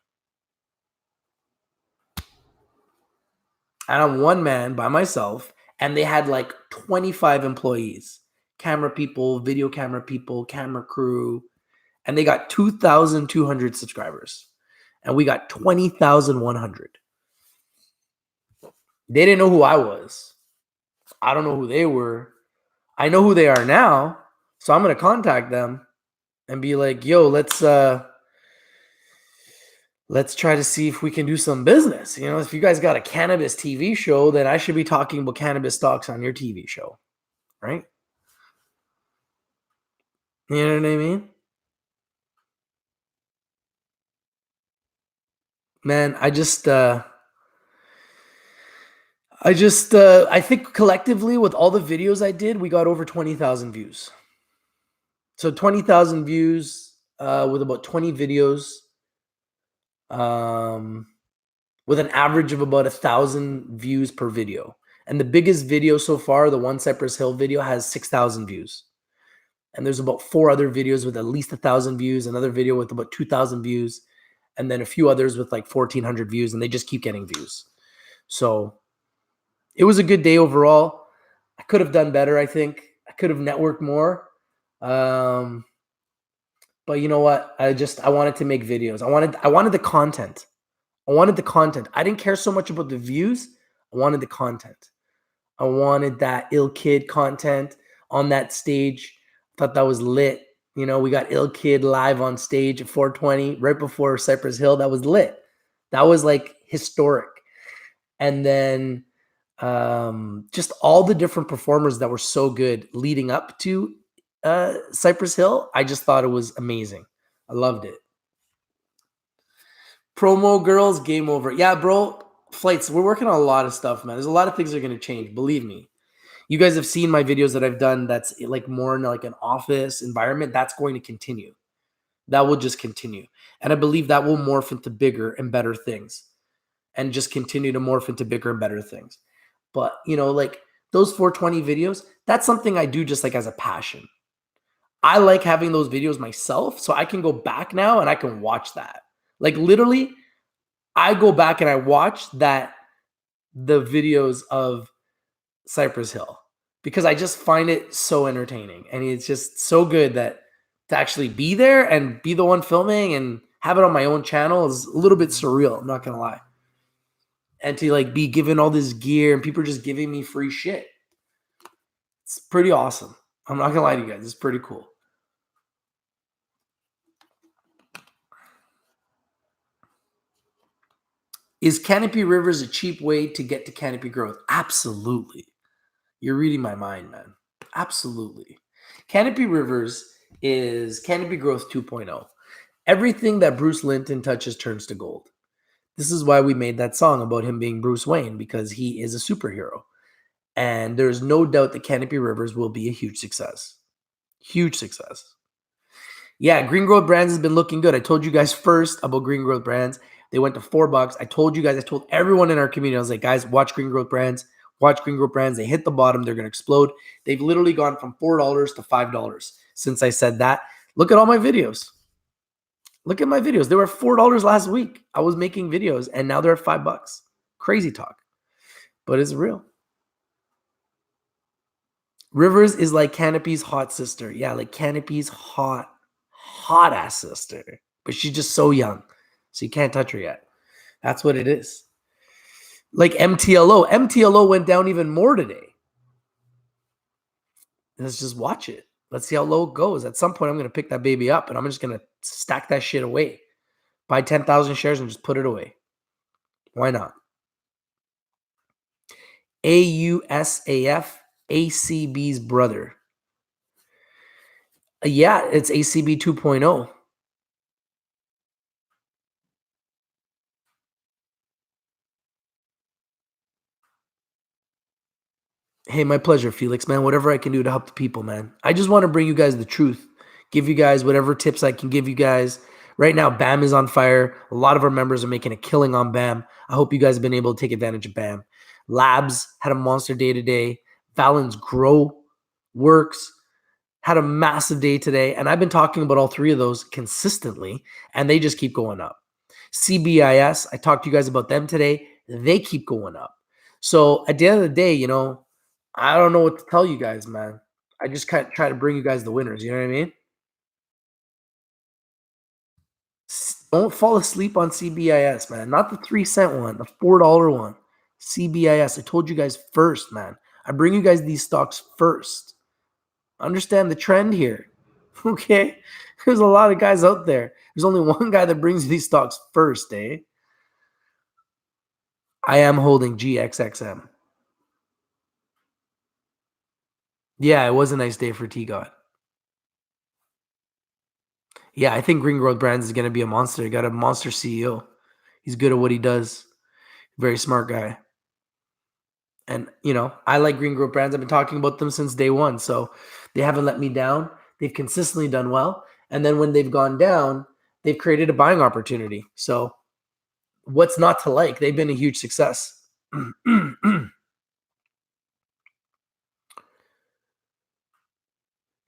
And I'm one man by myself. And they had like 25 employees, camera people, video camera people, camera crew. And they got 2,200 subscribers. And we got 20,100. They didn't know who I was. I don't know who they were. I know who they are now. So I'm going to contact them and be like, yo, let's try to see if we can do some business. You know, if you guys got a cannabis TV show, then I should be talking about cannabis stocks on your TV show, right? You know what I mean? Man, I think collectively with all the videos I did, we got over 20,000 views. So 20,000 views with about 20 videos, with an average of about 1,000 views per video. And the biggest video so far, the One Cypress Hill video, has 6,000 views. And there's about 4 other videos with at least 1,000 views, another video with about 2,000 views, and then a few others with like 1,400 views, and they just keep getting views. So it was a good day overall. I could have done better, I think. I could have networked more. But you know what? I wanted to make videos. I wanted the content. I didn't care so much about the views. I wanted the content. I wanted that Ill Kid content on that stage. I thought that was lit. You know, we got Ill Kid live on stage at 420 right before Cypress Hill. That was lit. That was like historic. And then just all the different performers that were so good leading up to Cypress Hill. I just thought it was amazing. I loved it. Promo girls, game over. Yeah, bro. Flights, we're working on a lot of stuff, man. There's a lot of things that are going to change. Believe me. You guys have seen my videos that I've done that's like more in like an office environment. That's going to continue. That will just continue. And I believe that will morph into bigger and better things and just continue to morph into bigger and better things. But, you know, like those 420 videos, that's something I do just like as a passion. I like having those videos myself so I can go back now and I can watch that. Like literally, I go back and I watch the videos of Cypress Hill because I just find it so entertaining. And it's just so good that to actually be there and be the one filming and have it on my own channel is a little bit surreal. I'm not going to lie. And to like be given all this gear and people are just giving me free shit. It's pretty awesome. I'm not going to lie to you guys. It's pretty cool. Is Canopy Rivers a cheap way to get to Canopy growth? Absolutely. You're reading my mind, man. Absolutely. Canopy Rivers is Canopy Growth 2.0. Everything that Bruce Linton touches turns to gold. This is why we made that song about him being Bruce Wayne, because he is a superhero. And there's no doubt that Canopy Rivers will be a huge success. Huge success. Yeah, Green Growth Brands has been looking good. I told you guys first about Green Growth Brands. They went to $4. I told everyone in our community, I was like, guys, watch Green Growth Brands. Watch Green Growth Brands. They hit the bottom. They're going to explode. They've literally gone from $4 to $5 since I said that. Look at all my videos. Look at my videos. They were $4 last week. I was making videos, and now they're at $5. Crazy talk. But it's real. Rivers is like Canopy's hot sister. Yeah, like Canopy's hot ass sister. But she's just so young. So you can't touch her yet. That's what it is. Like MTLO. MTLO went down even more today. Let's just watch it. Let's see how low it goes. At some point, I'm going to pick that baby up and I'm just going to stack that shit away. Buy 10,000 shares and just put it away. Why not? AUSAF, ACB's brother. Yeah, it's ACB 2.0. Hey, my pleasure, Felix, man. Whatever I can do to help the people, man. I just want to bring you guys the truth, give you guys whatever tips I can give you guys. Right now, BAM is on fire. A lot of our members are making a killing on BAM. I hope you guys have been able to take advantage of BAM. Labs had a monster day today. Valens Grow Works had a massive day today. And I've been talking about all three of those consistently, and they just keep going up. CBIS, I talked to you guys about them today. They keep going up. So at the end of the day, I don't know what to tell you guys, man. I just kind of try to bring you guys the winners. You know what I mean? Don't fall asleep on CBIS, man. Not the 3-cent one, the $4 one. CBIS. I told you guys first, man. I bring you guys these stocks first. Understand the trend here. Okay? There's a lot of guys out there. There's only one guy that brings these stocks first, eh? I am holding GXXM. Yeah, it was a nice day for T-God. Yeah, I think Green Growth Brands is going to be a monster. He got a monster CEO. He's good at what he does. Very smart guy. And, I like Green Growth Brands. I've been talking about them since day one. So they haven't let me down. They've consistently done well. And then when they've gone down, they've created a buying opportunity. So what's not to like? They've been a huge success.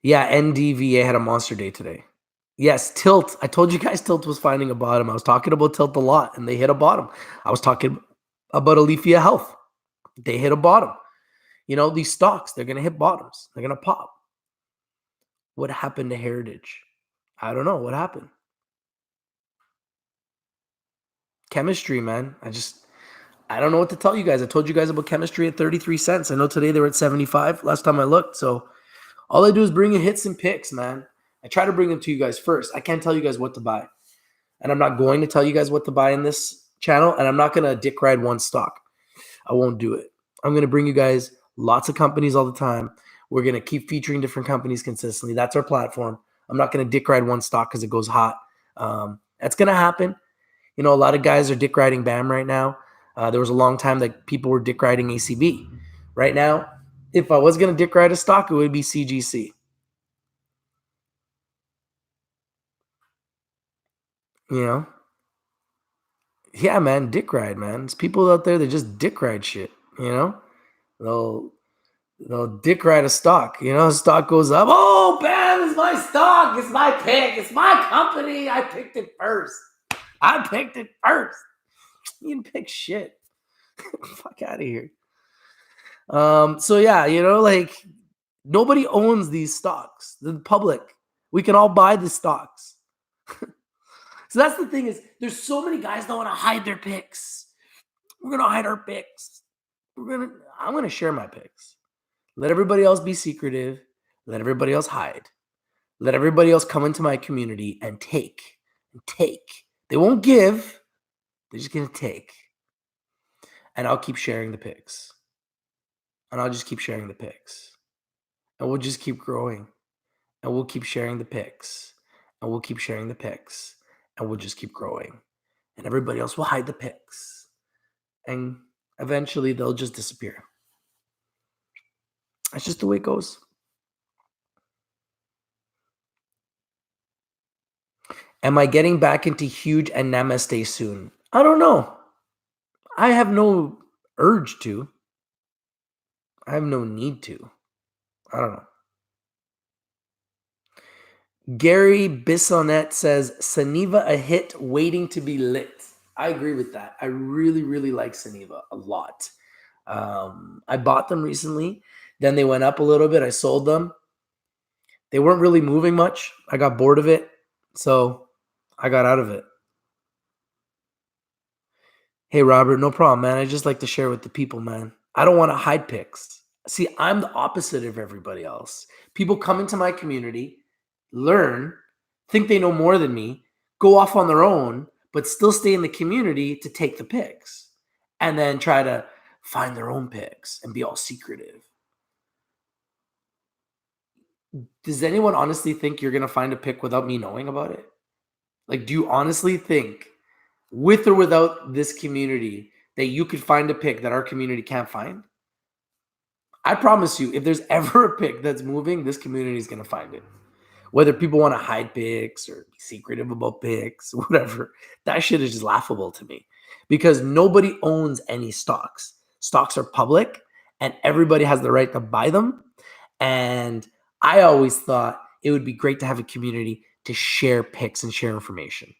Yeah, NDVA had a monster day today. Yes, Tilt. I told you guys Tilt was finding a bottom. I was talking about Tilt a lot, and they hit a bottom. I was talking about Aleafia Health. They hit a bottom. These stocks, they're going to hit bottoms. They're going to pop. What happened to Heritage? I don't know. What happened? Chemistry, man. I don't know what to tell you guys. I told you guys about chemistry at 33 cents. I know today they were at 75 last time I looked. So all I do is bring in hits and picks, man. I try to bring them to you guys first. I can't tell you guys what to buy. And I'm not going to tell you guys what to buy in this channel. And I'm not going to dick ride one stock. I won't do it. I'm going to bring you guys lots of companies all the time. We're going to keep featuring different companies consistently. That's our platform. I'm not going to dick ride one stock because it goes hot. That's going to happen. A lot of guys are dick riding BAM right now. There was a long time that people were dick riding ACB. Right now, if I was going to dick ride a stock, it would be CGC. Yeah, man, dick ride, man. It's people out there that just dick ride shit. They'll dick ride a stock. Stock goes up. Oh, BAM is my stock. It's my pick. It's my company. I picked it first. You didn't pick shit. Fuck out of here. So yeah, nobody owns these stocks. The public. We can all buy the stocks. So that's the thing is there's so many guys that want to hide their picks. We're going to hide our picks. I'm going to share my picks. Let everybody else be secretive. Let everybody else hide. Let everybody else come into my community and take. They won't give. They're just going to take. And I'll keep sharing the picks. And I'll just keep sharing the picks. And we'll just keep growing. And we'll keep sharing the picks. And we'll keep sharing the picks. And we'll just keep growing. And everybody else will hide the picks. And eventually they'll just disappear. That's just the way it goes. Am I getting back into huge and namaste soon? I don't know. I have no urge to. I have no need to. I don't know. Gary Bissonette says, Saniva a hit waiting to be lit. I agree with that. I really, really like Saniva a lot. I bought them recently. Then they went up a little bit. I sold them. They weren't really moving much. I got bored of it. So I got out of it. Hey, Robert, no problem, man. I just like to share with the people, man. I don't want to hide picks. See, I'm the opposite of everybody else. People come into my community, learn, think they know more than me, go off on their own, but still stay in the community to take the picks and then try to find their own picks and be all secretive. Does anyone honestly think you're going to find a pick without me knowing about it? Like, do you honestly think, with or without this community, that you could find a pick that our community can't find? I promise you, if there's ever a pick that's moving, this community is going to find it. Whether people want to hide picks or be secretive about picks, whatever, that shit is just laughable to me because nobody owns any stocks. Stocks are public and everybody has the right to buy them. And I always thought it would be great to have a community to share picks and share information.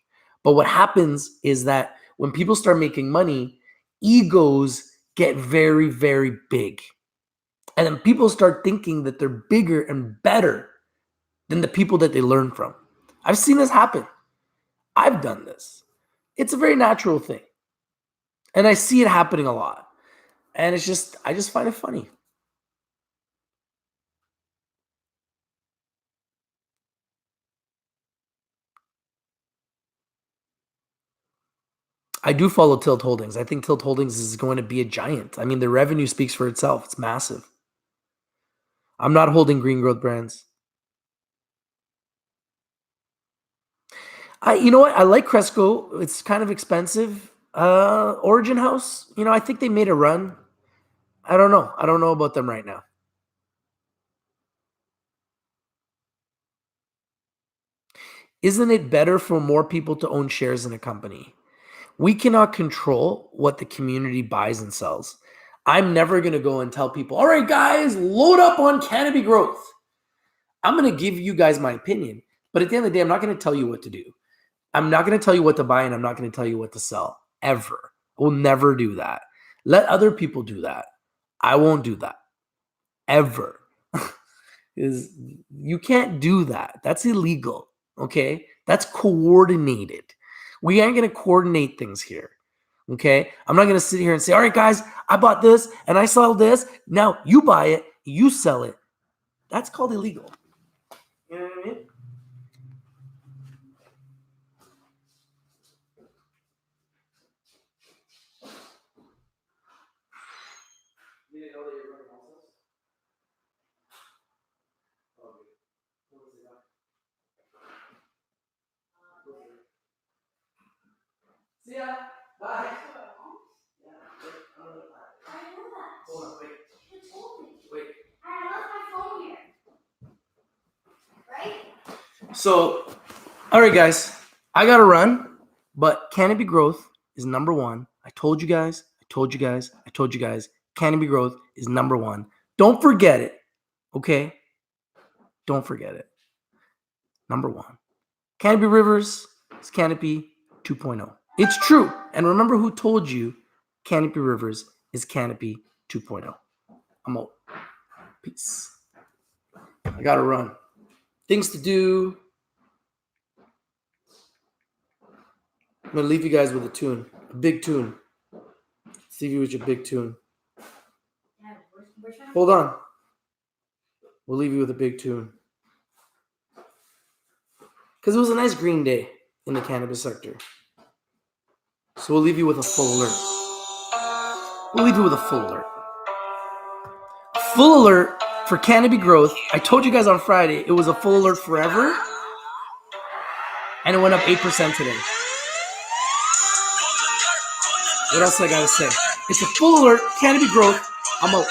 But what happens is that when people start making money, egos get very, very big. And then people start thinking that they're bigger and better than the people that they learn from. I've seen this happen. I've done this. It's a very natural thing. And I see it happening a lot. And it's just, I just find it funny. I do follow Tilt Holdings. I think Tilt Holdings is going to be a giant. I mean, the revenue speaks for itself. It's massive. I'm not holding green growth brands. You know what? I like Cresco. It's kind of expensive. Origin House, I think they made a run. I don't know. I don't know about them right now. Isn't it better for more people to own shares in a company? We cannot control what the community buys and sells. I'm never going to go and tell people, all right, guys, load up on Canopy growth. I'm going to give you guys my opinion. But at the end of the day, I'm not going to tell you what to do. I'm not going to tell you what to buy, and I'm not going to tell you what to sell, ever. I will never do that. Let other people do that. I won't do that, ever. You can't do that. That's illegal, okay? That's coordinated. We aren't going to coordinate things here, okay? I'm not going to sit here and say, all right, guys, I bought this, and I sell this. Now you buy it, you sell it. That's called illegal. You know what I mean? You didn't know that you were running houses? See ya. Bye. Yeah. I know that. Hold on, wait. You told me. Wait. I left my phone here. Right? So, all right, guys. I got to run, but Canopy Growth is number one. I told you guys. Canopy Growth is number one. Don't forget it, okay? Don't forget it. Number one. Canopy Rivers is Canopy 2.0. It's true. And remember who told you Canopy Rivers is Canopy 2.0. I'm out. Peace. I got to run. Things to do. I'm going to leave you guys with a tune, a big tune. Let's leave you with your big tune. Yeah, we're trying to... Hold on. We'll leave you with a big tune. Because it was a nice green day in the cannabis sector. So we'll leave you with a full alert. We'll leave you with a full alert. Full alert for Canopy Growth. I told you guys on Friday it was a full alert forever. And it went up 8% today. What else I gotta say? It's a full alert, Canopy Growth. I'm out.